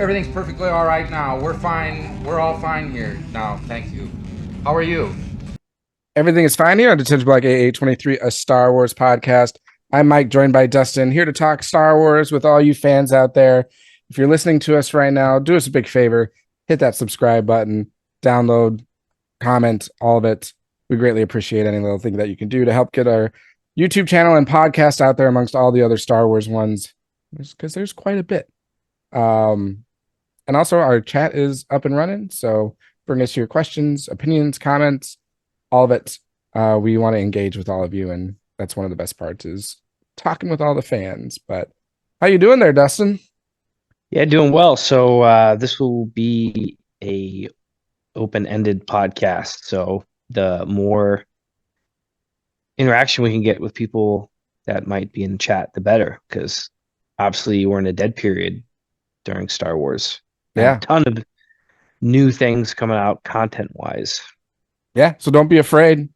everything's perfectly all right now. We're fine. We're all fine here now. Thank you. How are you? Everything is fine here on Detention Block AA23, a Star Wars podcast. I'm Mike, joined by Dustin, here to talk Star Wars with all you fans out there. If you're listening to us right now, do us a big favor. Hit that subscribe button, download, comment, all of it. We greatly appreciate any little thing that you can do to help get our YouTube channel and podcast out there amongst all the other Star Wars ones, because there's quite a bit. And also our chat is up and running, so bring us your questions, opinions, comments, all of it. We want to engage with all of you, and that's one of the best parts is talking with all the fans. But how you doing there, Dustin? Yeah, doing well. So this will be a open-ended podcast. So the more interaction we can get with people that might be in the chat, the better, because obviously we're in a dead period during Star Wars. Yeah. A ton of new things coming out content-wise. Yeah, so don't be afraid.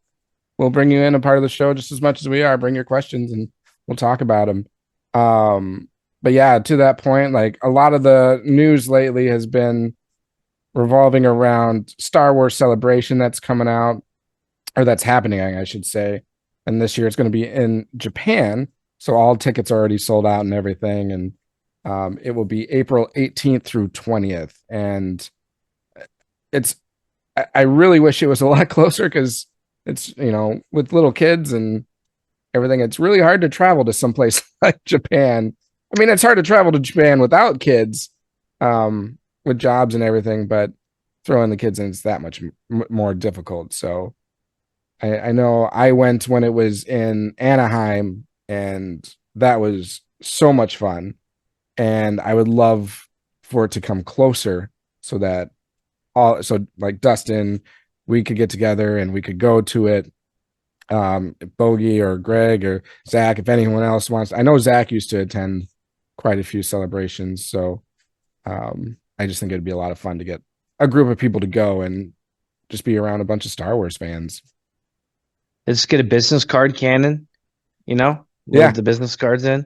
We'll bring you in a part of the show just as much as we are. Bring your questions and we'll talk about them. But yeah, to that point, like a lot of the news lately has been revolving around Star Wars Celebration that's coming out, or that's happening, I should say. And this year it's going to be in Japan. So all tickets are already sold out and everything. And it will be April 18th through 20th. And I really wish it was a lot closer, because it's, with little kids and everything, it's really hard to travel to someplace like Japan. I mean, it's hard to travel to Japan without kids, with jobs and everything, but throwing the kids in is that much more difficult. So I know I went when it was in Anaheim, and that was so much fun. And I would love for it to come closer so that like Dustin, we could get together and we could go to it. Bogey or Greg or Zach, if anyone else wants. I know Zach used to attend quite a few celebrations, so I just think it'd be a lot of fun to get a group of people to go and just be around a bunch of Star Wars fans. Let's get a business card cannon, load the business cards in.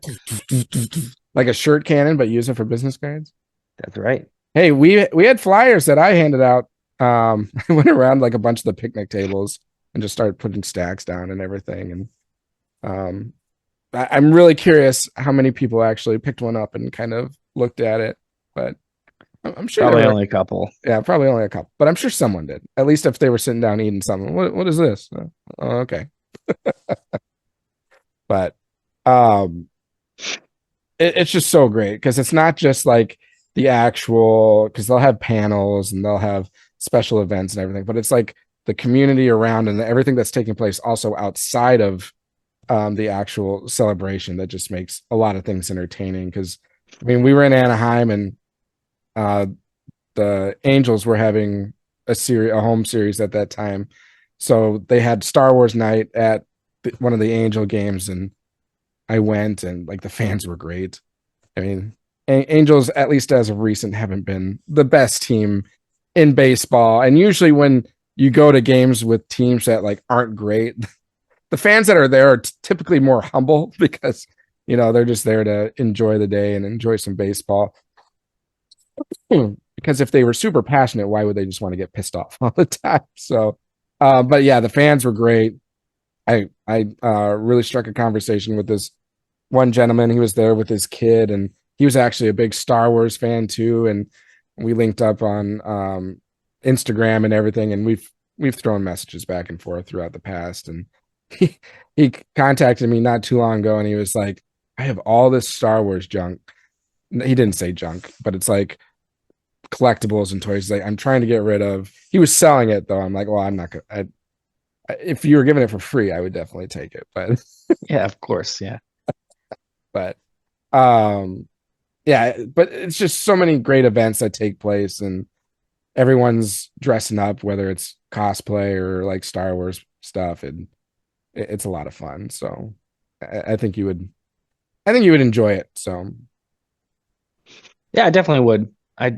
Like a shirt cannon, but use it for business cards. That's right. Hey, we had flyers that I handed out. I went around like a bunch of the picnic tables and just started putting stacks down and everything. And I'm really curious how many people actually picked one up and kind of looked at it. But I'm sure probably only a couple. Yeah, probably only a couple. But I'm sure someone did. At least if they were sitting down eating something. What is this? Oh, okay. But it's just so great, because it's not just like the actual, because they'll have panels and they'll have special events and everything, but it's like the community around and everything that's taking place also outside of the actual celebration that just makes a lot of things entertaining. Because I mean, we were in Anaheim, and the Angels were having a home series at that time, so they had Star Wars night at one of the Angel games, and I went, and like the fans were great. I mean, Angels, at least as of recent, haven't been the best team in baseball. And usually when you go to games with teams that like aren't great, the fans that are there are typically more humble, because, they're just there to enjoy the day and enjoy some baseball. Because if they were super passionate, why would they just want to get pissed off all the time? So, but yeah, the fans were great. I really struck a conversation with this one gentleman. He was there with his kid, and he was actually a big Star Wars fan too. And we linked up on Instagram and everything, and we've thrown messages back and forth throughout the past. And he contacted me not too long ago, and he was like, I have all this Star Wars junk. He didn't say junk, but it's like collectibles and toys. He's like, I'm trying to get rid of. He was selling it though. I'm like, well, I'm not gonna. If you were giving it for free, I would definitely take it. But yeah, of course, yeah. But yeah, but it's just so many great events that take place, and everyone's dressing up, whether it's cosplay or like Star Wars stuff, and it's a lot of fun. So I think you would enjoy it. So yeah, I definitely would. I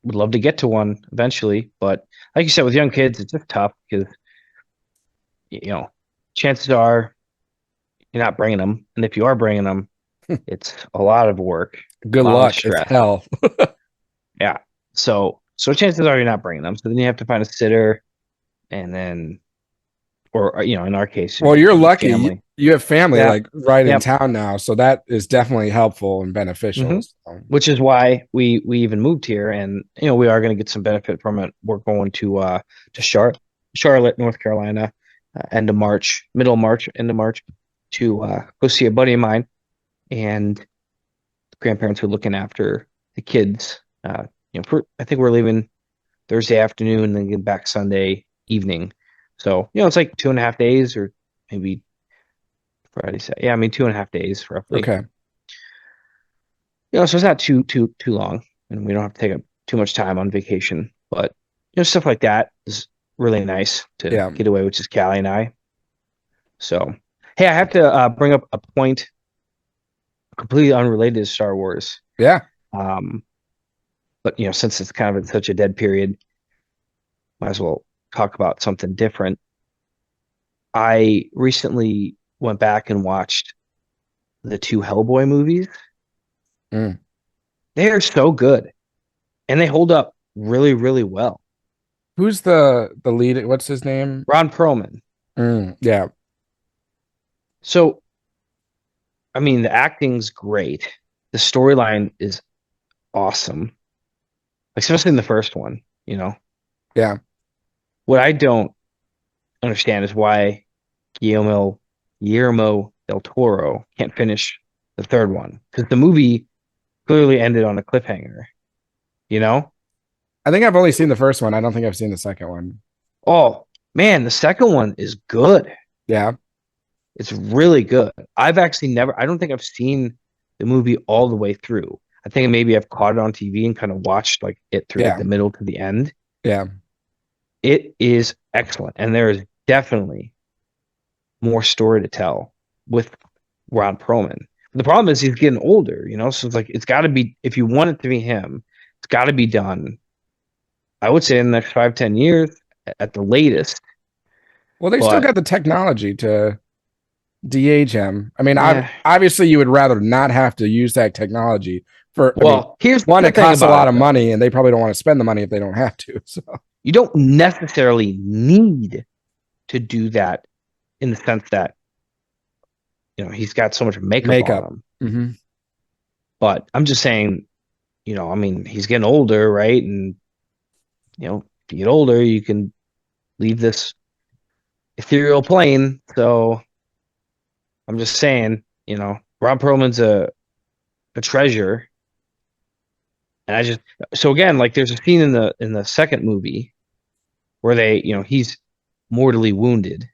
would love to get to one eventually, but like you said, with young kids, it's just tough because chances are you're not bringing them, and if you are bringing them, it's a lot of work. Good luck. It's hell. Yeah. So chances are you're not bringing them. So then you have to find a sitter, and then, or in our case, Well, you're maybe lucky. family. You have family Yeah. like right in Yep. town now, so that is definitely helpful and hmm beneficial. So, Which is why we even moved here, and we are going to get some benefit from it. We're going to Charlotte, North Carolina, end of March, middle of March, end of March, to go see a buddy of mine, and grandparents were looking after the kids. I think we're leaving Thursday afternoon and then get back Sunday evening. So, it's like 2.5 days, or maybe Friday. Yeah, I mean 2.5 days roughly. okay. So it's not too long, and we don't have to take up too much time on vacation. But stuff like that is really nice to Yeah. get away with just Callie and I. So, hey, I have to bring up a point completely unrelated to Star Wars. Yeah. Um, but since it's kind of in such a dead period, might as well talk about something different. I recently went back and watched the two Hellboy movies. Mm. They are so good, and they hold up really, really well. Who's the lead? What's his name? Ron Perlman. Yeah. So, I mean, the acting's great. The storyline is awesome, especially in the first one. Yeah. What I don't understand is why Guillermo del Toro can't finish the third one, because the movie clearly ended on a cliffhanger. You know? I think I've only seen the first one. I don't think I've seen the second one. Oh man, the second one is good. Yeah. It's really good. I've actually never. I don't think I've seen the movie all the way through. I think maybe I've caught it on TV and kind of watched like it through like Yeah. the middle to the end. Yeah. It is excellent, and there is definitely more story to tell with Ron Perlman. The problem is he's getting older, so it's like it's got to be, if you want it to be him, it's got to be done. I would say in the next 5-10 years at the latest. Well, they still But got the technology to de-age him. I mean, yeah, obviously you would rather not have to use that technology I mean, well, here's one, the it thing costs a about lot it of though. money and they probably don't want to spend the money if they don't have to. So You don't necessarily need to do that in the sense that he's got so much makeup on makeup. him. Mm-hmm. But I'm just saying, I mean, he's getting older, right? And if you get older, you can leave this ethereal plane. So I'm just saying, Rob Perlman's a treasure. And so again, like there's a scene in the second movie where he's mortally wounded.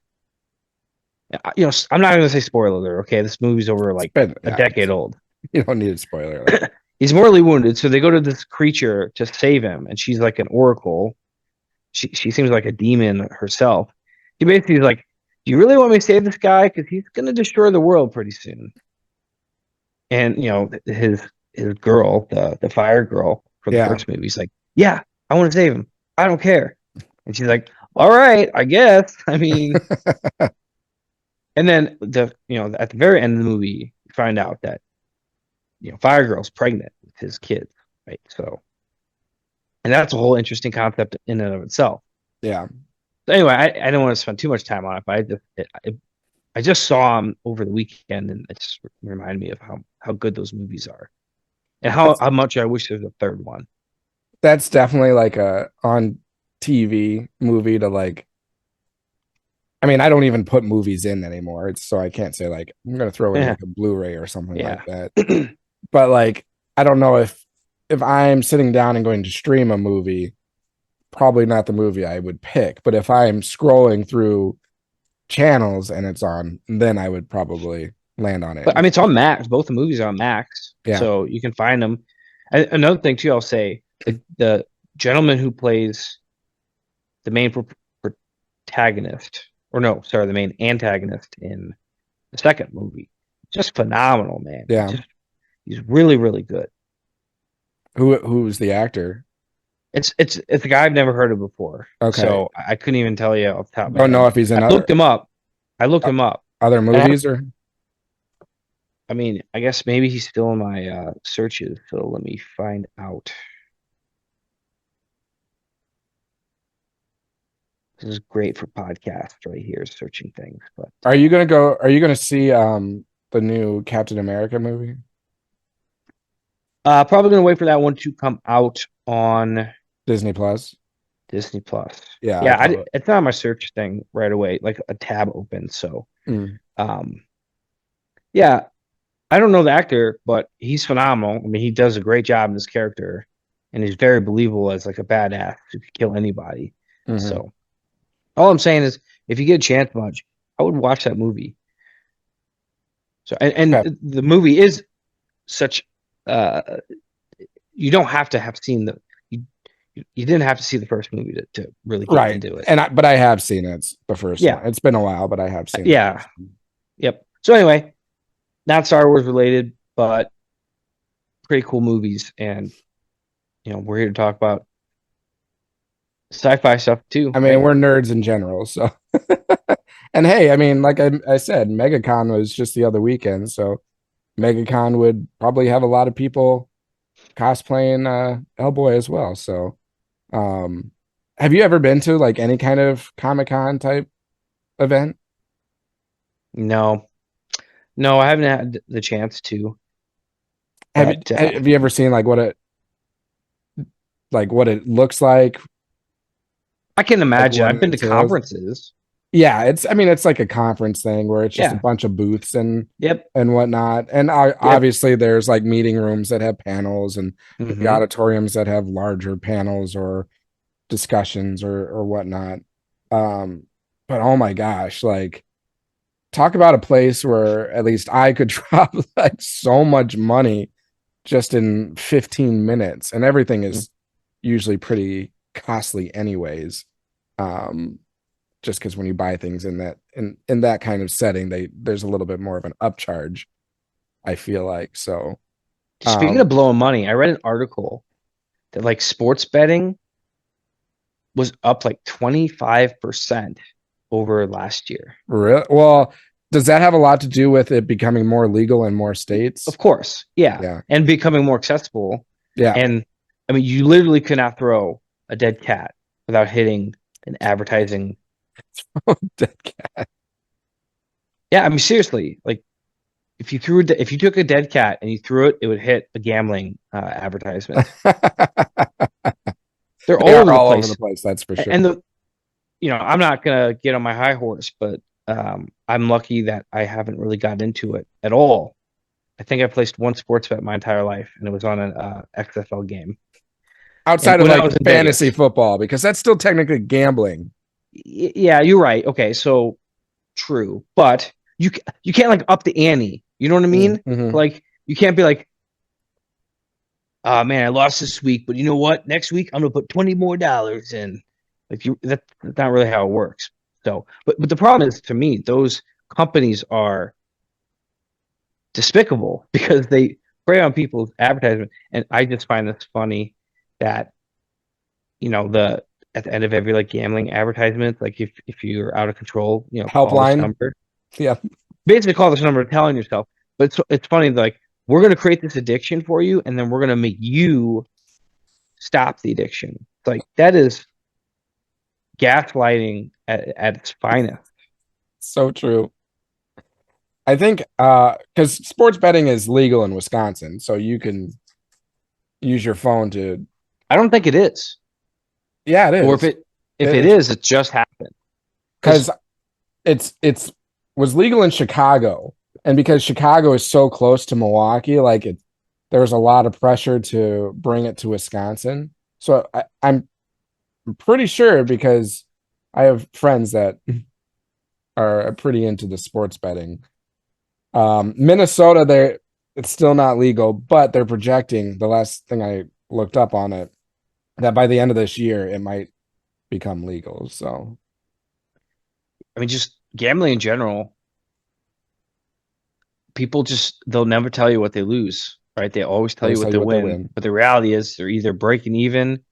I'm not going to say spoiler alert. Okay, this movie's over like a decade old. You don't need a spoiler alert. He's mortally wounded, so they go to this creature to save him, and she's like an oracle. She seems like a demon herself. He basically is like, "Do you really want me to save this guy? Because he's going to destroy the world pretty soon." And his girl, the fire girl from the Yeah. first movie, he's like, "Yeah, I want to save him. I don't care." And she's like, "All right, I guess." I mean, and then at the very end of the movie, you find out that Fire Girl's pregnant with his kid, right? So, and that's a whole interesting concept in and of itself. Yeah. So anyway, I don't want to spend too much time on it, but I just saw him over the weekend, and it just reminded me of how good those movies are, and how much I wish there's a third one. That's definitely like a on TV movie to like. I mean, I don't even put movies in anymore. It's so I can't say like I'm gonna throw in Yeah. like a Blu-ray or something Yeah. like that. But like I don't know if I'm sitting down and going to stream a movie, probably not the movie I would pick. But if I'm scrolling through channels and it's on, then I would probably land on it. But I mean, it's on Max. Both the movies are on Max, Yeah. so you can find them. And another thing too, I'll say the gentleman who plays the main protagonist, or no, sorry, the main antagonist in the second movie, just phenomenal, man. Yeah. He's really, really good. Who's the actor? It's a guy I've never heard of before. Okay. So I couldn't even tell you off the top of my Don't know head. if he's in I looked him up. other movies or I mean, I guess maybe he's still in my searches. So let me find out. This is great for podcasts right here, searching things. But Are you gonna see the new Captain America movie? probably gonna wait for that one to come out on Disney Plus? Disney Plus. Yeah, Yeah, it's not on my search thing right away, like a tab open. So, Mm. yeah, I don't know the actor, but he's phenomenal. I mean, he does a great job in this character, and he's very believable as like a badass who could kill anybody. Mhm. So, all I'm saying is, if you get a chance, much, I would watch that movie. So, and Okay. the movie is such. Uh, you don't have to have seen you, you didn't have to see the first movie to really get Right. into it. But I have seen it. It's the first Yeah. one. It's been a while, but I have seen it. Yeah. Yep. So anyway, not Star Wars related, but pretty cool movies, and we're here to talk about sci-fi stuff too. I mean, right? we're nerds in general, so. And hey, I mean, like I said, MegaCon was just the other weekend, so MegaCon would probably have a lot of people cosplaying Hellboy as well. So, have you ever been to like any kind of Comic-Con type event? No, no, I haven't had the chance to. But Have you ever seen like what it looks like? I can Like imagine. what I've it been to entails? conferences. Yeah, I mean, it's like a conference thing where it's just a Yeah. bunch of booths Yep. and whatnot. And Yep. obviously, there's like meeting rooms that have panels and the hmm auditoriums that have larger panels or discussions or whatnot. But oh my gosh, like talk about a place where at least I could drop like so much money just in 15 minutes, and everything is usually pretty costly anyways. Um, just because when you buy things in that kind of setting, there's a little bit more of an upcharge, I feel like. So Speaking of blowing money, I read an article that like sports betting was up like 25% over last year. well, does that have a lot to do with it becoming more legal in more states? Of course, yeah, Yeah. and becoming more accessible. Yeah. And I mean, you literally could not throw a dead cat without hitting an advertising. Dead cat. Yeah, I mean, seriously, like if you took a dead cat and you threw it, it would hit a gambling advertisement. They're all They are over the all over place. the place, that's for sure. And I'm not gonna get on my high horse, but I'm lucky that I haven't really got into it at all. I think I placed one sports bet my entire life, and it was on an XFL game. Outside And of when I like was in fantasy Vegas. football, because that's still technically gambling. Yeah, you're right. Okay, so true, but you can't like up the ante. You know what I mean? Mm-hmm. Like you can't be like, oh man, I lost this week, but you know what? Next week I'm gonna put $20 more in. Like that's not really how it works. So, but the problem is to me, those companies are despicable because they prey on people's advertisement. And I just find this funny that the at the end of every like gambling advertisement, like if you're out of control, call this Helpline. number. Yeah. Basically call this number telling yourself. But it's funny, like we're gonna create this addiction for you, and then we're gonna make you stop the addiction. It's like that is gaslighting at its finest. So true. I think because sports betting is legal in Wisconsin, so you can use your phone to. I don't think it is. Yeah, it is. Or if it is, it just happened. Because it's was legal in Chicago, and because Chicago is so close to Milwaukee, like there was a lot of pressure to bring it to Wisconsin. So I'm pretty sure because I have friends that are pretty into the sports betting. Minnesota, it's still not legal, but they're projecting, the last thing I looked up on it, that by the end of this year it might become legal. So I mean, just gambling in general, people they'll never tell you what they lose, right? They always tell you what they win. But the reality is they're either breaking even,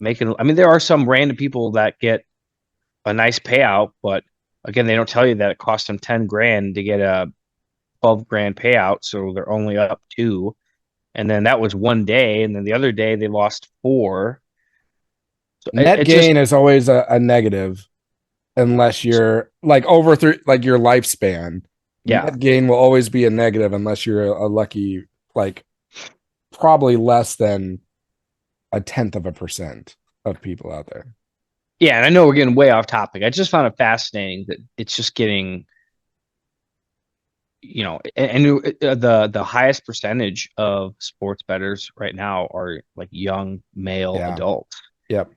I mean, there are some random people that get a nice payout, but again, they don't tell you that it cost them 10 grand to get a 12 grand payout. So they're only up 2. And then that was one day. And then the other day they lost 4. So net gain is always a negative. unless you're like over through like your lifespan. Yeah. Net gain will always be a negative unless you're a lucky, like probably less than 0.1% of people out there. Yeah, and I know we're getting way off topic. I just found it fascinating that it's just getting, and the highest percentage of sports bettors right now are like young male Yeah. adults, Yep.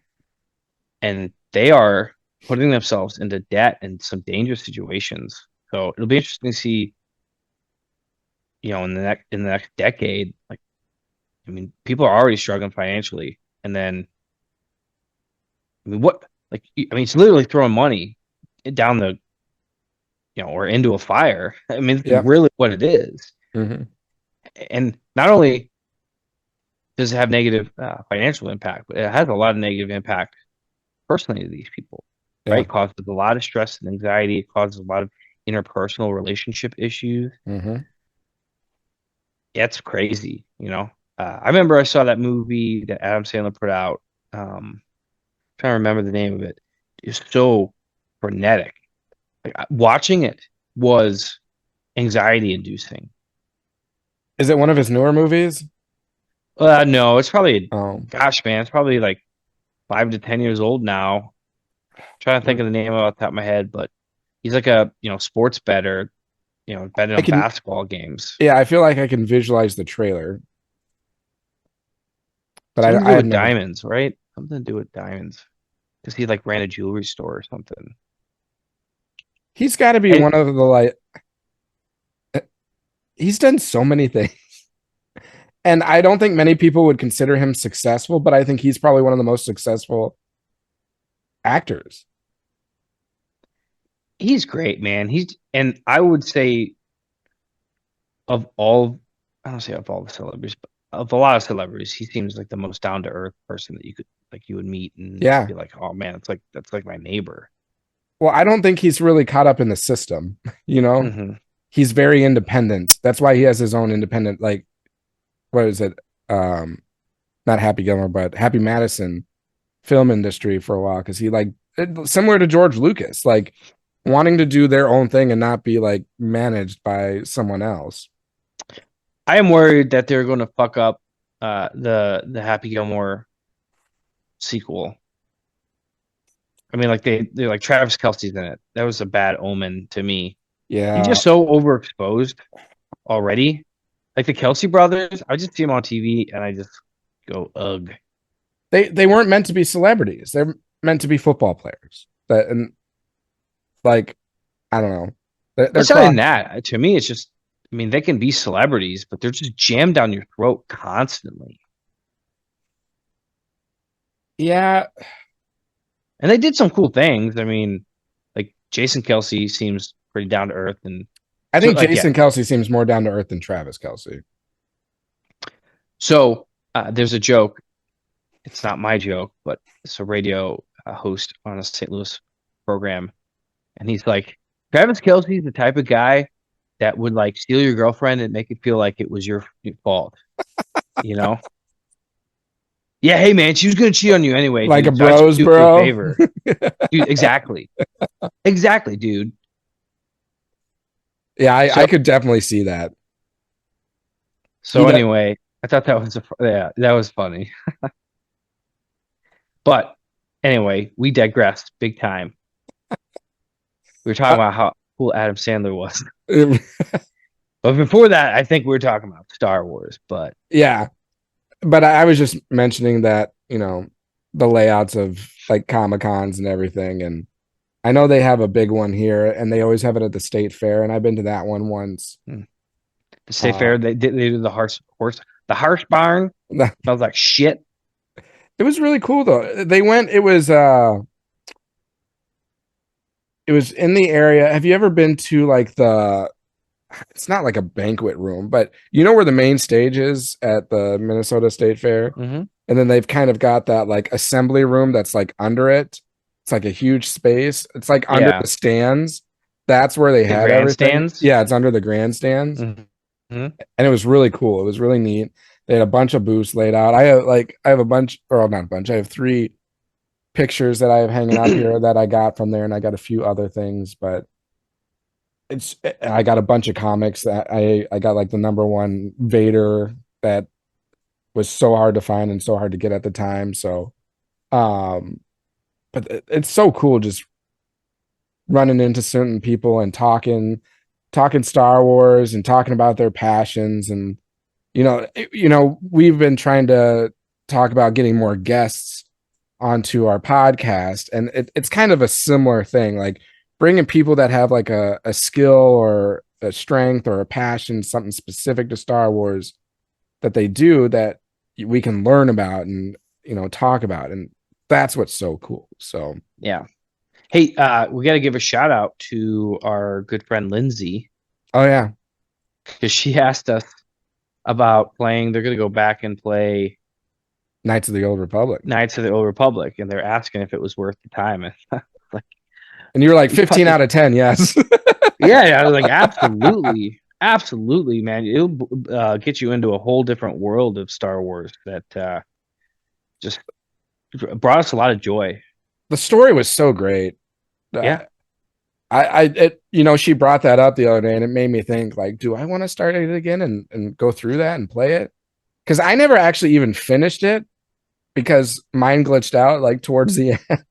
and they are putting themselves into debt and some dangerous situations. So it'll be interesting to see, in the next decade, like, I mean, people are already struggling financially, and then, I mean, it's literally throwing money down the, or into a fire. I mean, it's Yep. really what it is. Mm-hmm. And not only does it have negative financial impact, but it has a lot of negative impact personally to these people, Yeah. right? It causes a lot of stress and anxiety. It causes a lot of interpersonal relationship issues. Mm-hmm. It's crazy, I remember I saw that movie that Adam Sandler put out. Trying to remember the name of it. It's so frenetic. Like, watching it was anxiety inducing. Is it one of his newer movies? No, it's probably, Oh, gosh, man, it's probably like 5 to 10 years old now. Trying to think of the name off the top of my head, but he's like a sports bettor, betting on basketball games. yeah, I feel like I can visualize the trailer, but Something to I do had with never. diamonds, right? Something to do with diamonds, because he like ran a jewelry store or something. He's got to be And one of the like. He's done so many things, and I don't think many people would consider him successful, but I think he's probably one of the most successful actors. he's great, man. And I would say of all, I don't say of all the celebrities, but of a lot of celebrities, he seems like the most down to earth person that you would meet and Yeah. be like, oh man, that's like my neighbor. Well, I don't think he's really caught up in the system. Mm-hmm. He's very independent. That's why he has his own independent, like, what is it? Not Happy Gilmore, but Happy Madison film industry for a while. Because he like similar to George Lucas, like wanting to do their own thing and not be like managed by someone else. I am worried that they're going to fuck up the Happy Gilmore sequel. I mean, like they're like Travis Kelce's in it. That was a bad omen to me. Yeah, He's just so overexposed already. Like the Kelsey brothers, I just see them on TV and I just go, ugh. they weren't meant to be celebrities. They're meant to be football players. That and like I don't know. It's not even that. To me, it's just, I mean, they can be celebrities, but they're just jammed down your throat constantly. Yeah. And they did some cool things. I mean, like Jason Kelsey seems pretty down to earth, and I think like, Jason Kelsey seems more down to earth than Travis Kelsey. So there's a joke. It's not my joke, but it's a radio host on a St. Louis program, and he's like, Travis Kelsey's the type of guy that would like steal your girlfriend and make it feel like it was your fault, Yeah, hey man, she was gonna cheat on you anyway. Like dude, a bros, so bro. a favor. Dude, exactly, dude. Yeah, I could definitely see that. So anyway, I thought that was that was funny. But anyway, we digressed big time. We were talking about how cool Adam Sandler was. But before that, I think we were talking about Star Wars. But yeah, but I was just mentioning that, the layouts of like Comic-Cons and everything. And I know they have a big one here and they always have it at the State Fair. And I've been to that one once. The State Fair, they did the horse barn. Smells like shit. It was really cool though. It was in the area. Have you ever been to like it's not like a banquet room, but you know where the main stage is at the Minnesota State Fair? Mm-hmm. And then they've kind of got that like assembly room that's like under it. It's like a huge space. It's like under the stands. That's where they had everything. Yeah, it's under the grandstands. Mm-hmm. And it was really cool. It was really neat. They had a bunch of booths laid out. I have a bunch, or not a bunch. I have 3 pictures that I have hanging up here that I got from there, and I got a few other things, but I got a bunch of comics that I got like the number one Vader that was so hard to find and so hard to get at the time. So, but it's so cool just running into certain people and talking Star Wars and talking about their passions. And we've been trying to talk about getting more guests onto our podcast, and it's kind of a similar thing, like bringing people that have like a skill or a strength or a passion, something specific to Star Wars that they do that we can learn about and talk about, and that's what's so cool. So Yeah. Hey, we got to give a shout out to our good friend Lindsay, oh yeah, because she asked us about playing. They're going to go back and play Knights of the Old Republic, Knights of the Old Republic, and they're asking if it was worth the time. and you're like 15 out of 10. Yes. Yeah, I was like, absolutely, man. It'll get you into a whole different world of Star Wars that just brought us a lot of joy. The story was so great. Yeah. She brought that up the other day, and it made me think, like, do I want to start it again and go through that and play it? Because I never actually even finished it because mine glitched out like towards the end.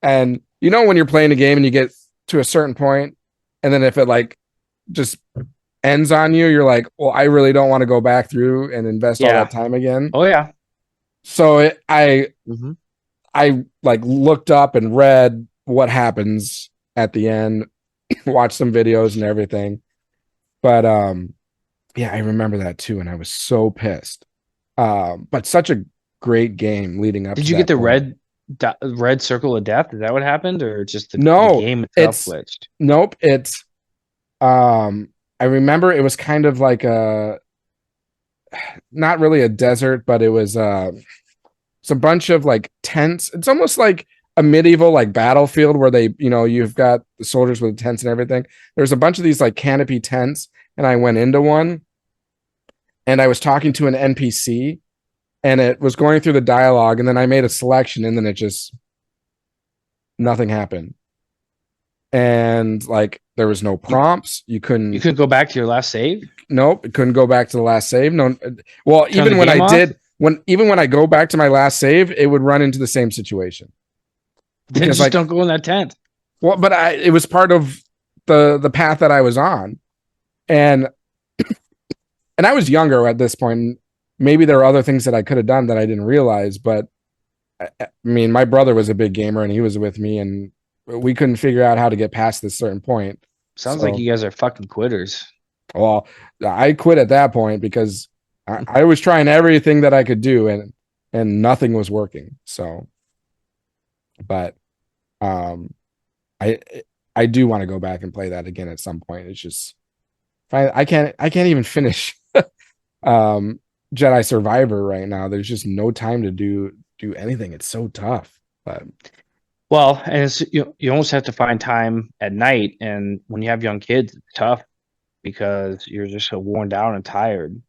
And when you're playing a game and you get to a certain point, and then if it like just ends on you, you're like, well, I really don't want to go back through and invest all that time again. Oh yeah. So I like looked up and read what happens at the end, watched some videos and everything. But yeah, I remember that too, and I was so pissed. But such a great game leading up. Did you get the red circle of death? Is that what happened, or just the game itself glitched? Nope. It's I remember it was kind of like not really a desert, but it was it's a bunch of like tents. It's almost like a medieval like battlefield where they, you've got the soldiers with tents and everything. There's a bunch of these like canopy tents, and I went into one, and I was talking to an NPC, and it was going through the dialogue, and then I made a selection, and then it just nothing happened. And like there was no prompts. You couldn't go back to your last save? Nope, it couldn't go back to the last save. No, well, even when I did, when I go back to my last save, it would run into the same situation. Then just don't go in that tent. Well, but it was part of the path that I was on, and I was younger at this point. Maybe there were other things that I could have done that I didn't realize, but I mean, my brother was a big gamer and he was with me, and we couldn't figure out how to get past this certain point. Sounds like you guys are fucking quitters. Well, I quit at that point because I was trying everything that I could do, and nothing was working. So, but I do want to go back and play that again at some point. It's just I can't even finish Jedi Survivor right now. There's just no time to do anything. It's so tough. But well, and you almost have to find time at night, and when you have young kids, it's tough because you're just so worn down and tired.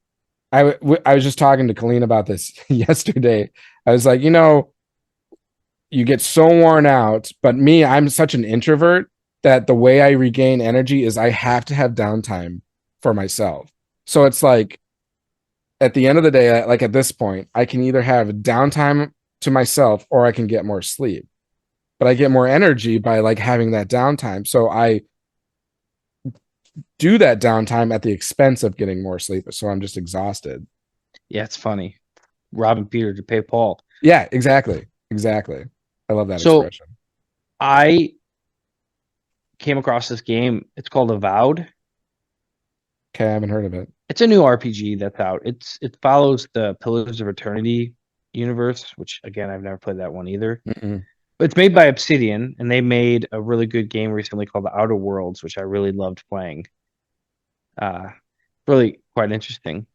I was just talking to Colleen about this yesterday. I was like, you get so worn out, but I'm such an introvert that the way I regain energy is I have to have downtime for myself. So it's like at the end of the day, like at this point, I can either have downtime to myself or I can get more sleep. But I get more energy by like having that downtime. So I do that downtime at the expense of getting more sleep. So I'm just exhausted. Yeah, it's funny. Robbing Peter to pay Paul. Yeah, exactly. I love that expression. I came across this game. It's called Avowed. Okay, I haven't heard of it. It's a new RPG that's out. It follows the Pillars of Eternity universe, which again, I've never played that one either. Mm-mm. But it's made by Obsidian, and they made a really good game recently called The Outer Worlds, which I really loved playing. Really quite interesting.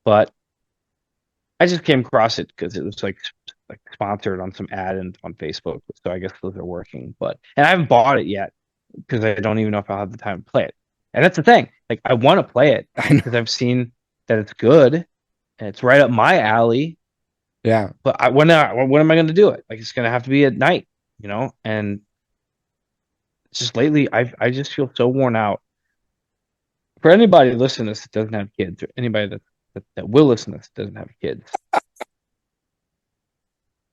But I just came across it because it was like sponsored on some ad and on Facebook. So I guess those are working. And I haven't bought it yet because I don't even know if I'll have the time to play it. And that's the thing. Like I want to play it because I've seen that it's good and it's right up my alley. Yeah. But when am I going to do it? Like, it's going to have to be at night, and just lately, I just feel so worn out. For anybody listening to this that doesn't have kids, or anybody that will listen to this that doesn't have kids,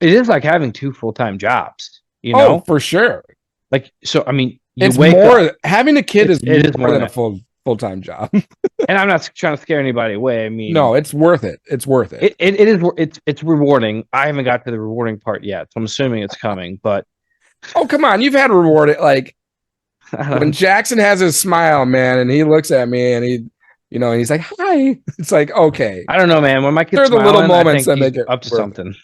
it is like having two full-time jobs, Oh, for sure. Like, so, I mean, you It's wake up. more having a kid is It is more more than a than full-time job. And I'm not trying to scare anybody away. I mean, No, it's worth it. It's worth it. it is, it's rewarding. I haven't got to the rewarding part yet, so I'm assuming it's coming, but Oh, come on. You've had rewarded like when Jackson has his smile, man, and he looks at me and and he's like, hi. It's like, okay. I don't know, man. When my kids They're the little moments that make it up to something.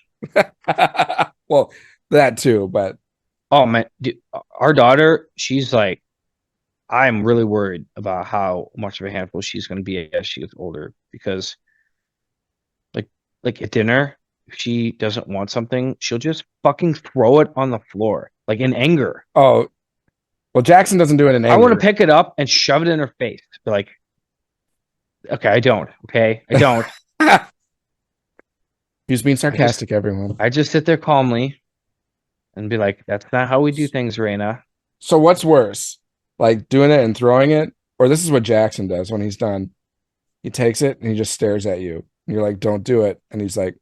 Well, that too, but Oh man, dude, our daughter, she's like, I'm really worried about how much of a handful she's going to be as she gets older because, like, at dinner, if she doesn't want something, she'll just fucking throw it on the floor, like in anger. oh, well, Jackson doesn't do it in anger. I want to pick it up and shove it in her face. Be like, okay, I don't. Okay, I don't. He's being sarcastic, everyone. I just sit there calmly and be like, that's not how we do things, Raina. So what's worse? Like doing it and throwing it? Or this is what Jackson does when he's done. He takes it and he just stares at you. And you're like, don't do it. And he's like,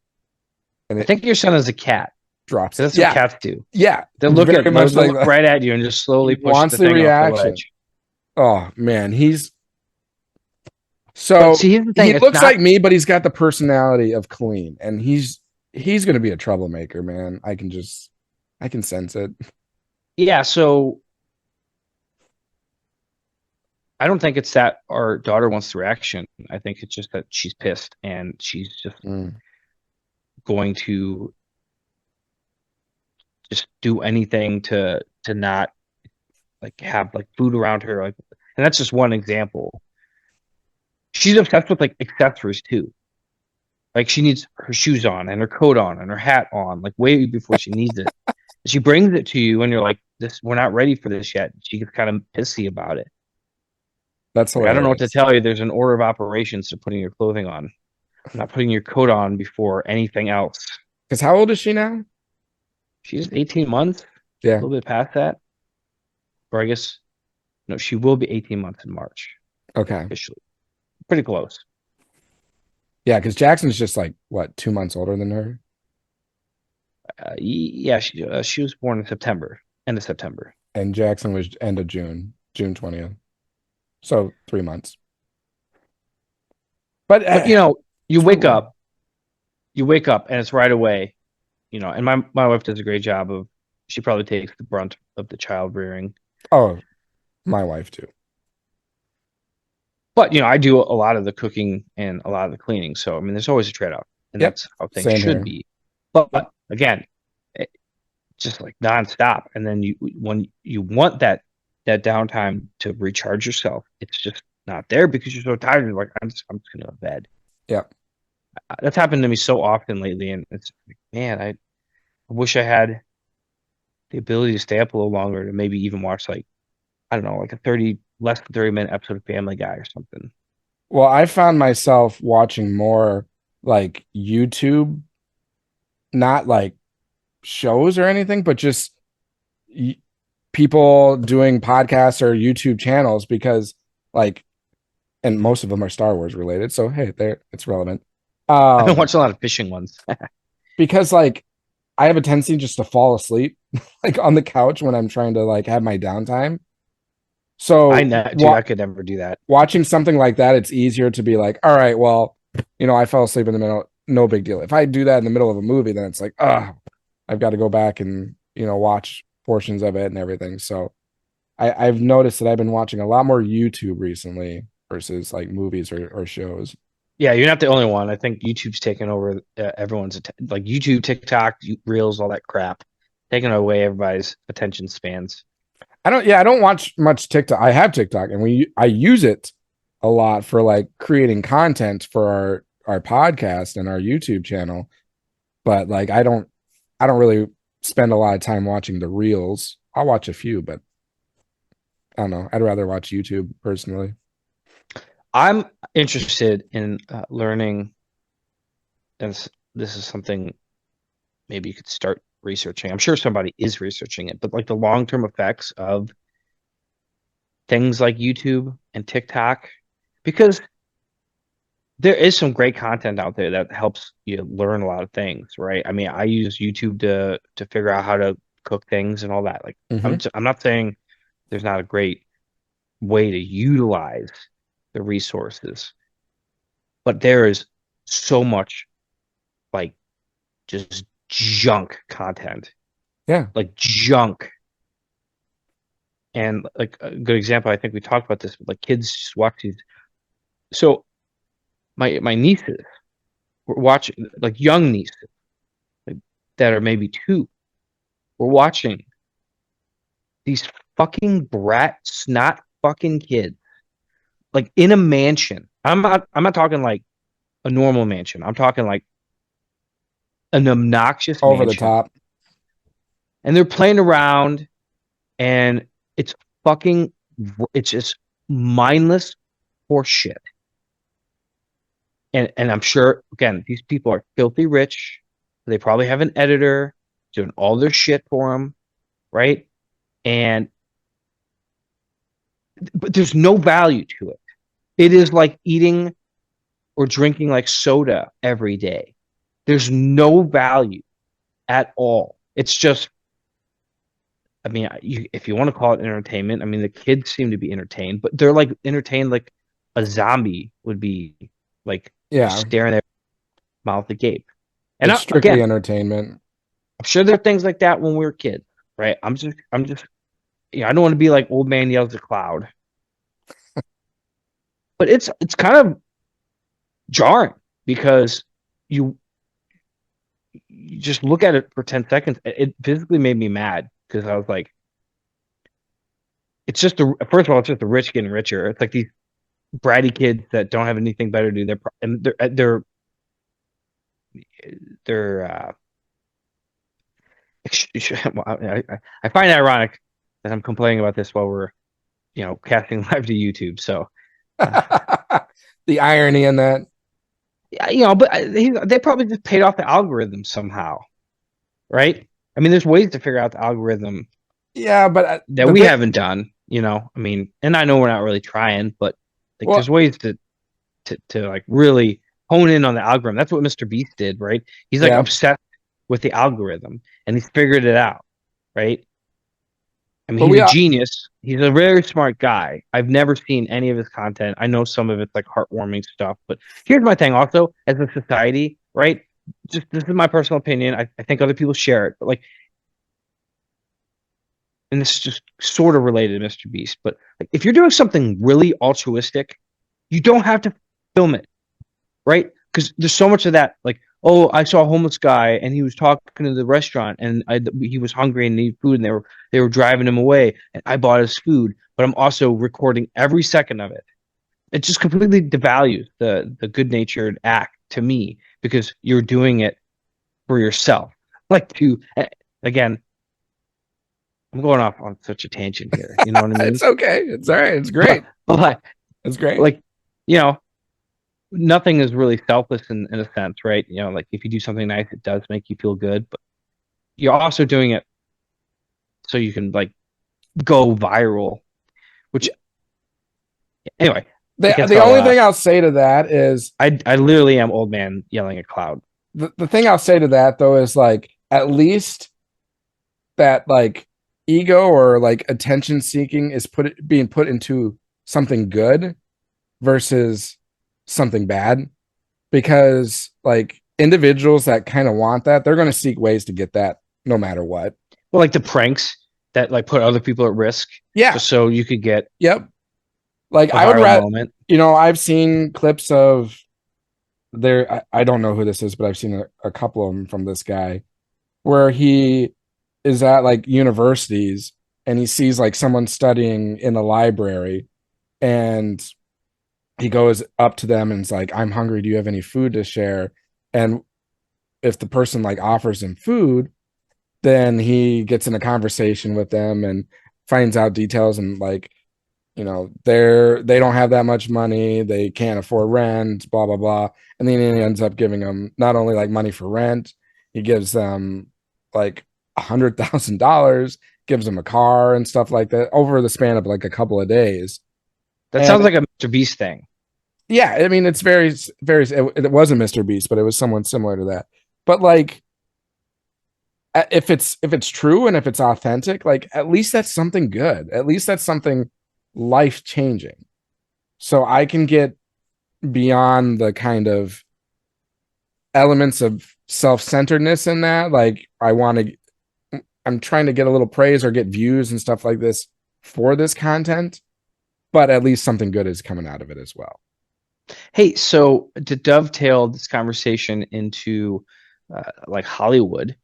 I think your son is a cat. Drops. That's what cats do. Yeah. They'll look right at you and just slowly push the thing off the ledge. Oh man, so see, here's the thing. He looks like me, but he's got the personality of Colleen, and he's gonna be a troublemaker, man. I can sense it. Yeah, so I don't think it's that our daughter wants the reaction. I think it's just that she's pissed and she's just going to just do anything to not like have like food around her, like, and that's just one example. She's obsessed with like accessories too. Like she needs her shoes on and her coat on and her hat on, like way before she needs it. She brings it to you and you're like, we're not ready for this yet. She gets kind of pissy about it. That's hilarious. I don't know what to tell you. There's an order of operations to putting your clothing on. Not putting your coat on before anything else. Because how old is she now? She's 18 months. Yeah. A little bit past that. Or I guess, no, she will be 18 months in March. Okay. Officially. Pretty close. Yeah, because Jackson's just like, what, 2 months older than her? Yeah, she was born in September. End of September. And Jackson was end of June 20th. So 3 months. But you wake up and it's right away, and my wife does a great job of, she probably takes the brunt of the child rearing. Oh, my wife too. But, I do a lot of the cooking and a lot of the cleaning. So, I mean, there's always a trade-off. And that's how things should be. But again, just like nonstop. And then when you want that downtime to recharge yourself, it's just not there because you're so tired. You're like, I'm just going to go to bed. Yeah. That's happened to me so often lately. And it's like, man, I wish I had the ability to stay up a little longer to maybe even watch like, I don't know, like a less than 30-minute episode of Family Guy or something. Well, I found myself watching more like YouTube, not like shows or anything, but just people doing podcasts or YouTube channels because and most of them are Star Wars related. So, hey, it's relevant. I've been watching a lot of fishing ones. Because I have a tendency just to fall asleep like on the couch when I'm trying to have my downtime. So I know, dude, I could never do that. Watching something like that, it's easier to be like, all right, well, I fell asleep in the middle, no big deal. If I do that in the middle of a movie, then it's like, I've got to go back and, watch portions of it and everything. So I've noticed that I've been watching a lot more YouTube recently versus like movies or shows. Yeah, you're not the only one. I think YouTube's taken over everyone's like YouTube, TikTok, Reels, all that crap, taking away everybody's attention spans. I don't watch much TikTok. I have TikTok and I use it a lot for like creating content for our podcast and our YouTube channel. But like I don't really spend a lot of time watching the Reels. I'll watch a few, but I don't know. I'd rather watch YouTube personally. I'm interested in learning, and this is something maybe you could start researching. I'm sure somebody is researching it, but like the long-term effects of things like YouTube and TikTok, because there is some great content out there that helps you learn a lot of things, right? I mean, I use YouTube to figure out how to cook things and all that. Like, Hmm. I'm not saying there's not a great way to utilize the resources, but there is so much like just junk content, Yeah. like junk. And like a good example, I think we talked about this, but like kids just watch these. So my nieces were watching, like young nieces, like, that are maybe two, were watching these fucking brat snot fucking kids, like in a mansion. I'm not talking like a normal mansion. I'm talking like an obnoxious Over the mansion. top. And they're playing around, and it's fucking, it's just mindless horseshit. And I'm sure, again, these people are filthy rich. They probably have an editor doing all their shit for them, right? And but there's no value to it. It is like eating or drinking like soda every day. There's no value at all. It's just, I mean, if you want to call it entertainment, I mean, the kids seem to be entertained, but they're like entertained like a zombie would be, like just Yeah. staring their mouth agape. And It's strictly again, entertainment. I'm sure there are things like that when we were kids, right? I don't want to be like old man yells at cloud, but it's kind of jarring because you you just look at it for 10 seconds. It physically made me mad because I was like, it's just first of all, it's just the rich getting richer. It's like these bratty kids that don't have anything better to do. They're well, I find it ironic that I'm complaining about this while we're casting live to YouTube. So The irony in that. yeah, but they probably just paid off the algorithm somehow, right? I mean, there's ways to figure out the algorithm Yeah, but that we haven't done. I mean, and I know we're not really trying, but like well, there's ways to like really hone in on the algorithm. That's what Mr. Beast did, right? He's like yeah. obsessed with the algorithm and he's figured it out, right? I mean, But he's we a genius. He's a very smart guy. I've never seen any of his content. I know some of it's like heartwarming stuff, but here's my thing also, as a society, right? Just this is my personal opinion. I think other people share it, but like, and this is just sort of related to Mr. Beast, but like if you're doing something really altruistic, you don't have to film it, right? Because there's so much of that, like, oh, I saw a homeless guy and he was talking to the restaurant and he was hungry and needed food and they were driving him away and I bought his food, but I'm also recording every second of it. It just completely devalues the good natured act to me because you're doing it for yourself. Like to again, I'm going off on such a tangent here. You know what I mean? It's okay. It's all right. It's But, great. but It's great. like, you know, nothing is really selfless in a sense, right? Like if you do something nice, it does make you feel good, but you're also doing it so you can like go viral, which anyway, The only thing I'll say to that is I literally am old man yelling at cloud. the thing I'll say to that though is like at least that like ego or like attention seeking is being put into something good versus something bad, because like individuals that kind of want that, they're going to seek ways to get that no matter what. Well, like the pranks that like put other people at risk, Yeah. just so you could get Yep. Like a I would viral rather, moment. I've seen clips of I don't know who this is, but I've seen a couple of them from this guy where he is at like universities and he sees like someone studying in the library and he goes up to them and is like, I'm hungry. Do you have any food to share? And if the person like offers him food, then he gets in a conversation with them and finds out details and like, they don't have that much money, they can't afford rent, blah blah blah, and then he ends up giving them not only like money for rent, He gives them like $100,000, gives them a car and stuff like that over the span of like a couple of days. That And sounds like a Mr. Beast thing. yeah, I mean, it's very. It wasn't Mr. Beast, but it was someone similar to that. But like, if it's true and if it's authentic, like at least that's something good. At least that's something life changing. So I can get beyond the kind of elements of self-centeredness in that. Like I'm trying to get a little praise or get views and stuff like this for this content, but at least something good is coming out of it as well. Hey, so to dovetail this conversation into like Hollywood,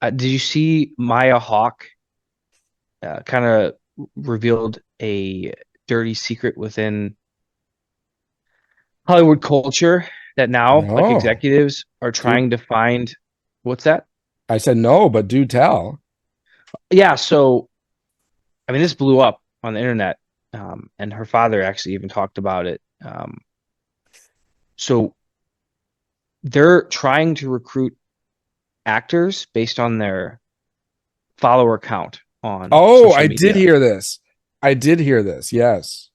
did you see Maya Hawke kind of revealed a dirty secret within Hollywood culture that now like No, executives are dude, trying to find what's that? I said no, but do tell. Yeah, so I mean this blew up on the internet, and her father actually even talked about it. So they're trying to recruit actors based on their follower count on Oh, social I did media. hear this. I did hear this. Yes.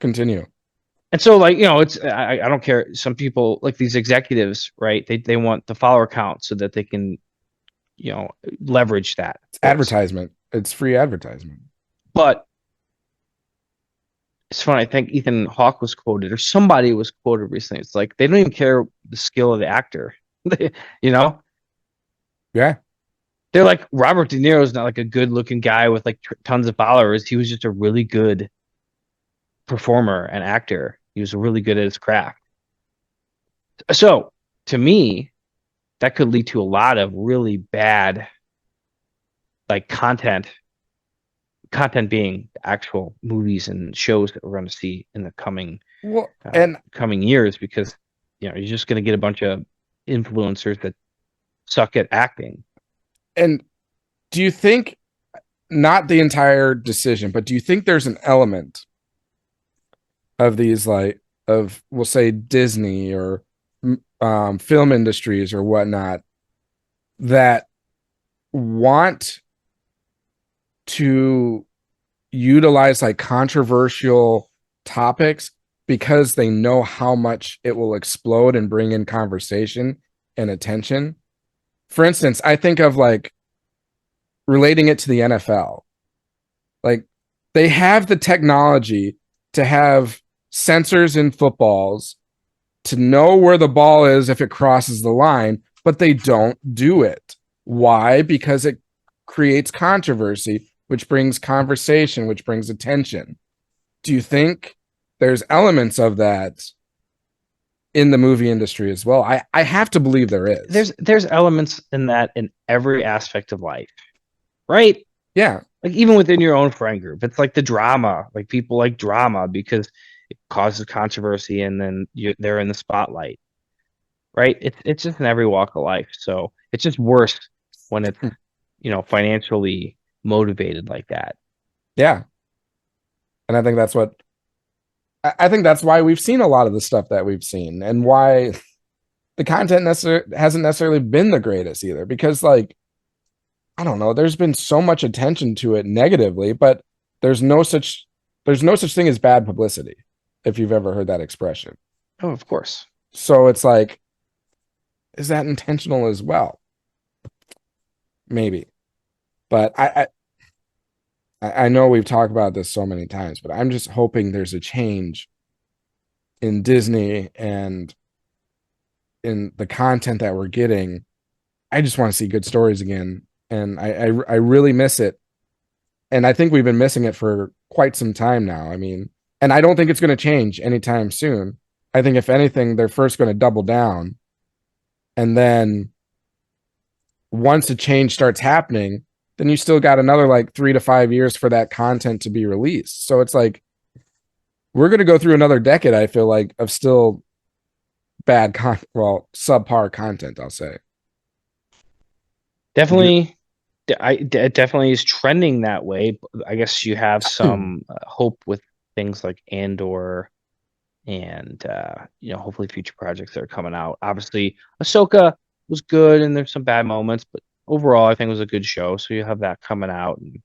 Continue. And so like, it's I don't care. Some people like these executives, right? They want the follower count so that they can, leverage that, It's of course. advertisement. It's free advertisement. But it's funny, I think Ethan Hawke was quoted or somebody was quoted recently. It's like they don't even care the skill of the actor. You know? Yeah. They're like Robert De Niro's not like a good looking guy with like tons of followers. He was just a really good performer and actor. He was really good at his craft. So to me, that could lead to a lot of really bad like content being actual movies and shows that we're going to see in the Well, and coming years because you're just going to get a bunch of influencers that suck at acting. and do you think, not the entire decision, but do you think there's an element of these, like, of, we'll say, Disney or film industries or whatnot, that want to utilize like controversial topics because they know how much it will explode and bring in conversation and attention? For instance, I think of like relating it to the NFL. Like, they have the technology to have sensors in footballs to know where the ball is if it crosses the line, but they don't do it. Why? Because it creates controversy, which brings conversation, which brings attention. Do you think there's elements of that in the movie industry as well? I have to believe there is. There's elements in that in every aspect of life, right? Yeah. Like even within your own friend group, it's like the drama. Like people like drama because it causes controversy, and then they're in the spotlight, right? It's just in every walk of life. So it's just worse when it's financially motivated like that. Yeah. And I think that's why we've seen a lot of the stuff that we've seen, and why the content hasn't necessarily been the greatest either, because like, I don't know, there's been so much attention to it negatively, but there's no such there's no such thing as bad publicity, if you've ever heard that expression. Oh, of course. So it's like, is that intentional as well? Maybe. But I know we've talked about this so many times, but I'm just hoping there's a change in Disney and in the content that we're getting. I just want to see good stories again, and I really miss it, and I think we've been missing it for quite some time now. I mean, and I don't think it's going to change anytime soon. I think if anything, they're first going to double down, and then once a change starts happening, then you still got another like 3 to 5 years for that content to be released. So it's like we're going to go through another decade, I feel like, of still subpar content, I'll say. Definitely, it definitely is trending that way. I guess you have some hope with things like Andor and hopefully future projects that are coming out. Obviously, Ahsoka was good, and there's some bad moments, but overall, I think it was a good show. So you have that coming out. And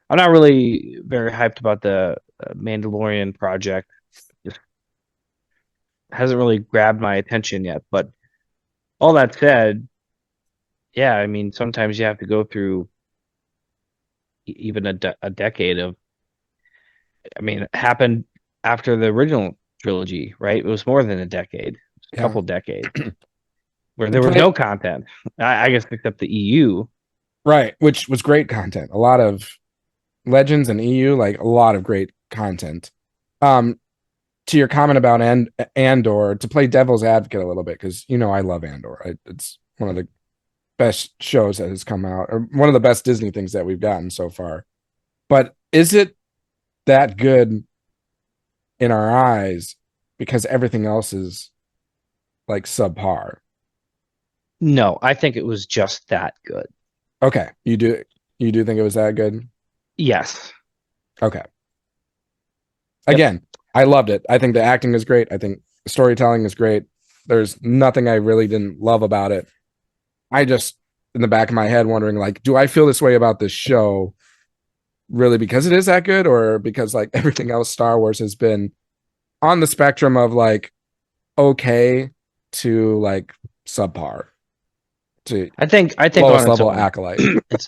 I'm not really very hyped about the Mandalorian project. Just hasn't really grabbed my attention yet. But all that said, yeah, I mean, sometimes you have to go through even a decade of. I mean, it happened after the original trilogy, right? It was more than a decade, a Yeah. couple decades where there was no content, I guess, except the EU. Right, which was great content. A lot of Legends and EU, like a lot of great content. To your comment about Andor, to play devil's advocate a little bit, because I love Andor. It's one of the best shows that has come out, or one of the best Disney things that we've gotten so far. But is it that good in our eyes because everything else is like subpar? No, I think it was just that good. Okay, you do think it was that good? Yes. Okay. Again, I loved it. I think the acting is great. I think the storytelling is great. There's nothing I really didn't love about it. I just, in the back of my head, wondering, like, do I feel this way about this show really because it is that good, or because like everything else Star Wars has been on the spectrum of like okay to like subpar to I think lowest on its level own, acolyte?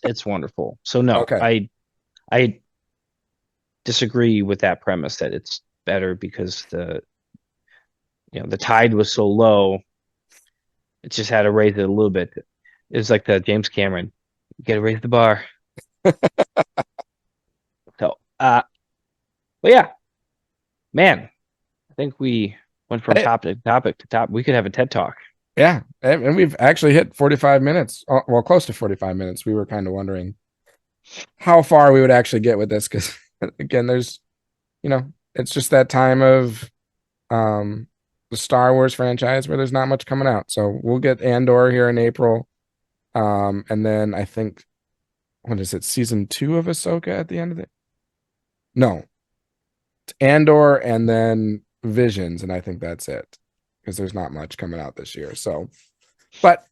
it's wonderful. So no, Okay. I disagree with that premise that it's better because the tide was so low. It just had to raise it a little bit. It's like the James Cameron, you got to raise the bar. So, but yeah, man, I think we went from topic to top. We could have a TED talk. Yeah, and we've actually hit 45 minutes. Well, close to 45 minutes. We were kind of wondering how far we would actually get with this, because again, there's, it's just that time of the Star Wars franchise where there's not much coming out. So we'll get Andor here in April. And then I think, what is it, season 2 of Ahsoka at the end of it? No, it's Andor and then Visions, and I think that's it, because there's not much coming out this year. So, but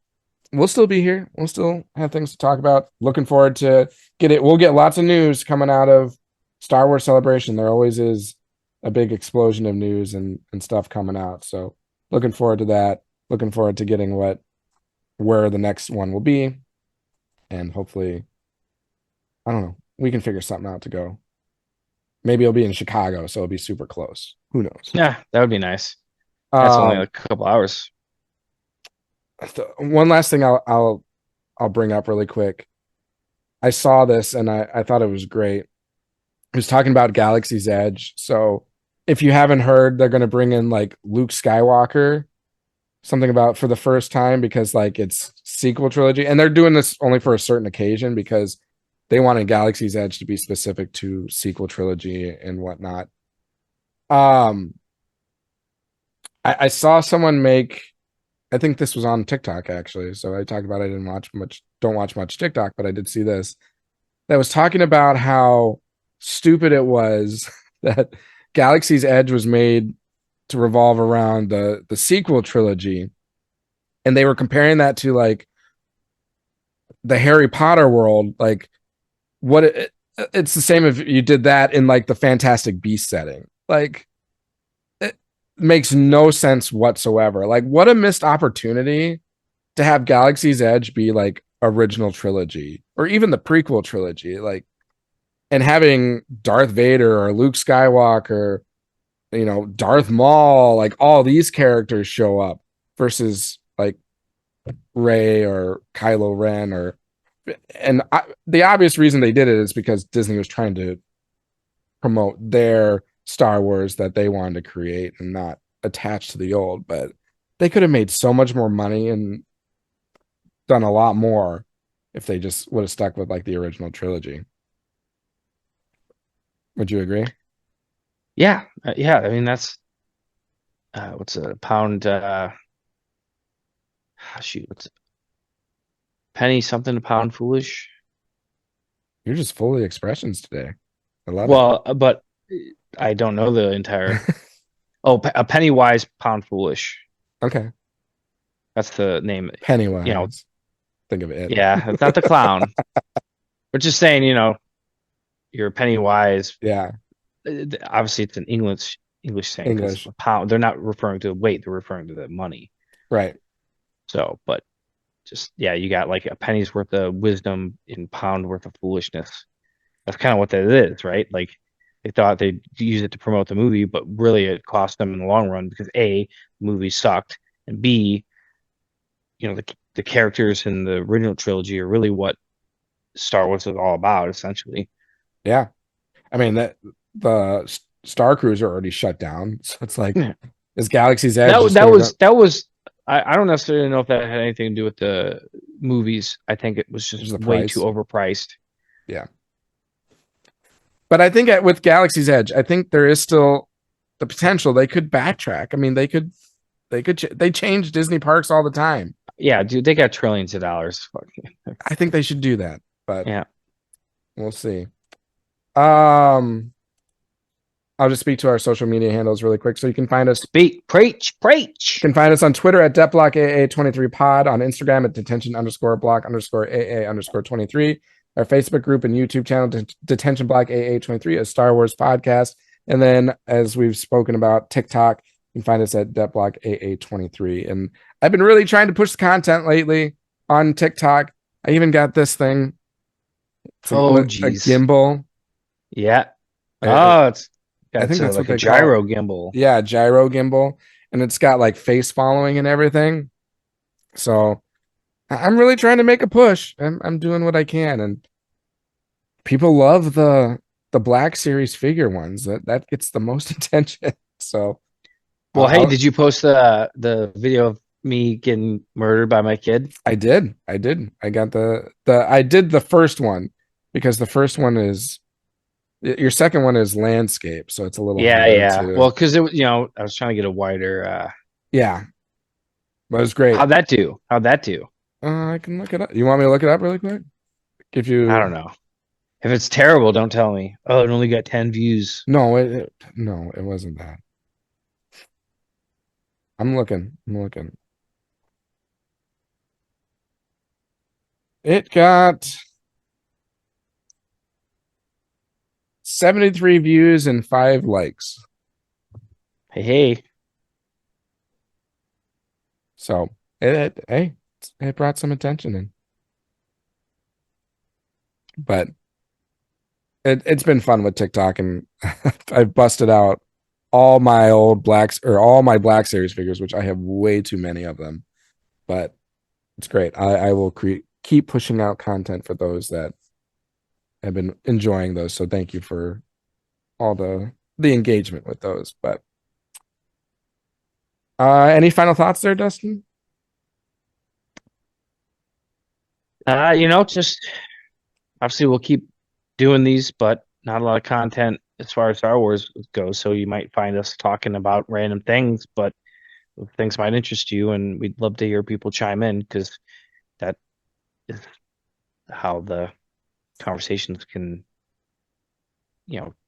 we'll still be here. We'll still have things to talk about. Looking forward to get it. We'll get lots of news coming out of Star Wars Celebration. There always is a big explosion of news and stuff coming out. So looking forward to that. Looking forward to getting where the next one will be. And hopefully, I don't know, we can figure something out to go. Maybe it'll be in Chicago, so it'll be super close. Who knows? Yeah, that would be nice. That's only a couple hours. One last thing I'll bring up really quick. I saw this and I thought it was great. It was talking about Galaxy's Edge. So if you haven't heard, they're going to bring in like Luke Skywalker, something about for the first time, because like it's sequel trilogy, and they're doing this only for a certain occasion because they wanted Galaxy's Edge to be specific to sequel trilogy and whatnot. I saw someone make, I think this was on TikTok actually. So I talked about, I don't watch much TikTok, but I did see this that was talking about how stupid it was that Galaxy's Edge was made to revolve around the sequel trilogy. And they were comparing that to like the Harry Potter world. Like it's the same if you did that in like the Fantastic Beast setting. Like it makes no sense whatsoever. Like what a missed opportunity to have Galaxy's Edge be like original trilogy or even the prequel trilogy. Like, and having Darth Vader or Luke Skywalker, Darth Maul, like all these characters show up versus like Rey or Kylo Ren the obvious reason they did it is because Disney was trying to promote their Star Wars that they wanted to create and not attach to the old, but they could have made so much more money and done a lot more if they just would have stuck with like the original trilogy. Would you agree? Yeah. Yeah. I mean, that's what's a pound? What's penny something a pound foolish? You're just full of expressions today. I love it. But I don't know the entire. A penny wise, pound foolish. Okay. That's the name. Pennywise. You know, Think of it. yeah, it's not the clown. We're just saying, you're Pennywise. Yeah. Obviously, it's an English saying because English. a pound. They're not referring to the weight; they're referring to the money. Right. So, but just you got like a penny's worth of wisdom in pound worth of foolishness. That's kind of what that is, right? Like they thought they'd use it to promote the movie, but really it cost them in the long run because A, the movie sucked, and B, the characters in the original trilogy are really what Star Wars is all about, essentially. Yeah. I mean that the Star Cruiser already shut down, so it's like Yeah. is Galaxy's Edge That just that gonna was go? that was I don't necessarily know if that had anything to do with the movies. I think it was Just just the way too price? overpriced. Yeah. But I think with Galaxy's Edge, I think there is still the potential they could backtrack. I mean, they change Disney parks all the time. Yeah, dude, they got trillions of dollars. I think they should do that, but Yeah. we'll see. I'll just speak to our social media handles really quick. So you can find us. Preach. You can find us on Twitter at DetBlockAA23pod, on Instagram at Detention_block_AA_23, our Facebook group and YouTube channel, Detention Block AA23, a Star Wars podcast. And then, as we've spoken about, TikTok, you can find us at DetBlock AA23. And I've been really trying to push the content lately on TikTok. I even got this thing. It's a gimbal. Yeah. I It's think that's like what a they call gyro it. gimbal. Yeah, gyro gimbal. And it's got like face following and everything. So I'm really trying to make a push. I'm doing what I can. And people love the Black Series figure ones. That gets the most attention. So Well, hey, did you post the video of me getting murdered by my kid? I did. I got I did the first one because the first one is your second one is landscape, so it's a little harder. Well, because it was, I was trying to get a wider. Yeah, but it was great. How'd that do? I can look it up. You want me to look it up really quick? If you, I don't know. If it's terrible, don't tell me. Oh, it only got 10 views. No, it wasn't that. I'm looking. It got 73 views and 5 likes. Hey. So it brought some attention in. But it's been fun with TikTok, and I've busted out all my Black Series figures, which I have way too many of them. But it's great. I will keep pushing out content for those that have been enjoying those. So thank you for all the engagement with those. But any final thoughts there, Dustin? Just obviously we'll keep doing these, but not a lot of content as far as Star Wars goes. So you might find us talking about random things, but things might interest you, and we'd love to hear people chime in because that is how the conversations can,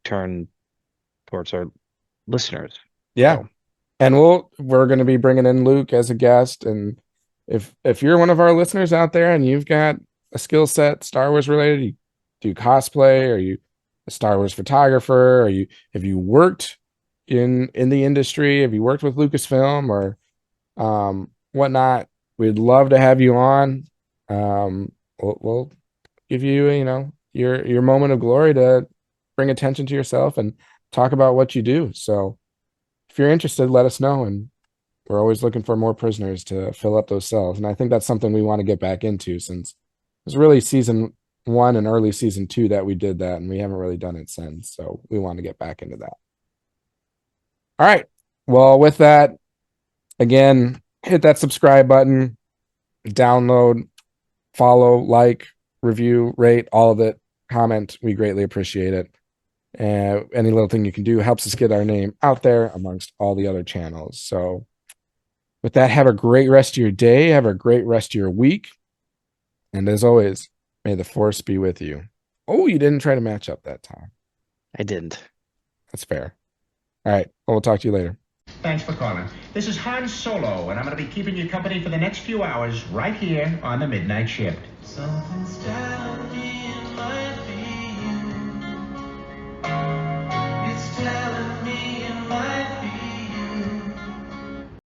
turn towards our listeners. Yeah. So. And we're going to be bringing in Luke as a guest. And if you're one of our listeners out there and you've got a skill set Star Wars related, you do cosplay, or you a Star Wars photographer, or have you worked in the industry, have you worked with Lucasfilm or whatnot, we'd love to have you on. We'll give you your moment of glory to bring attention to yourself and talk about what you do. So if you're interested, let us know. And we're always looking for more prisoners to fill up those cells. And I think that's something we want to get back into, since it was really season 1 and early season 2 that we did that, and we haven't really done it since. So we want to get back into that. All right. Well, with that, again, hit that subscribe button, download, follow, like, review, rate, all of it, comment. We greatly appreciate it. Any little thing you can do helps us get our name out there amongst all the other channels. So with that, have a great rest of your day. Have a great rest of your week. And as always, may the Force be with you. Oh, you didn't try to match up that time. I didn't. That's fair. All right. Well, we'll talk to you later. Thanks for calling. This is Han Solo, and I'm going to be keeping you company for the next few hours right here on the midnight shift. Something's telling me